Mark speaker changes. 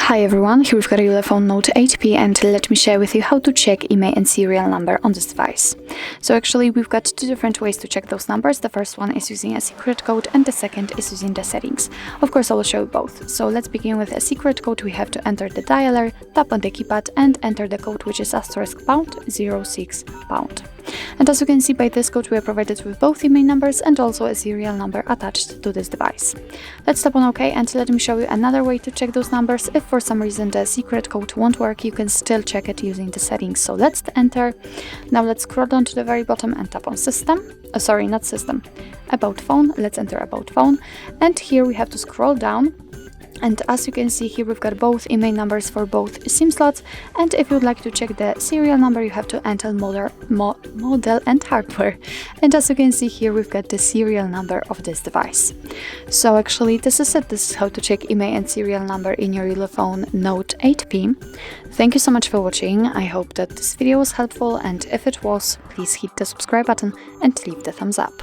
Speaker 1: Hi everyone, here we've got a Ulefone Note 8P and let me share with you how to check IMEI and serial number on this device. So actually we've got two different ways to check those numbers. The first one is using a secret code and the second is using the settings. Of course I will show you both. So let's begin with a secret code. We have to enter the dialer, tap on the keypad and enter the code, which is *#06#. And as you can see, by this code we are provided with both IMEI numbers and also a serial number attached to this device. Let's tap on OK and let me show you another way to check those numbers. If for some reason the secret code won't work, you can still check it using the settings. So let's enter. Now let's scroll down to the very bottom and tap on System. Sorry, not System. About Phone. Let's enter About Phone. And here we have to scroll down. And as you can see here, we've got both IMEI numbers for both SIM slots. And if you'd like to check the serial number, you have to enter model and hardware. And as you can see here, we've got the serial number of this device. So actually, this is it. This is how to check IMEI and serial number in your Ulefone Note 8P. Thank you so much for watching. I hope that this video was helpful. And if it was, please hit the subscribe button and leave the thumbs up.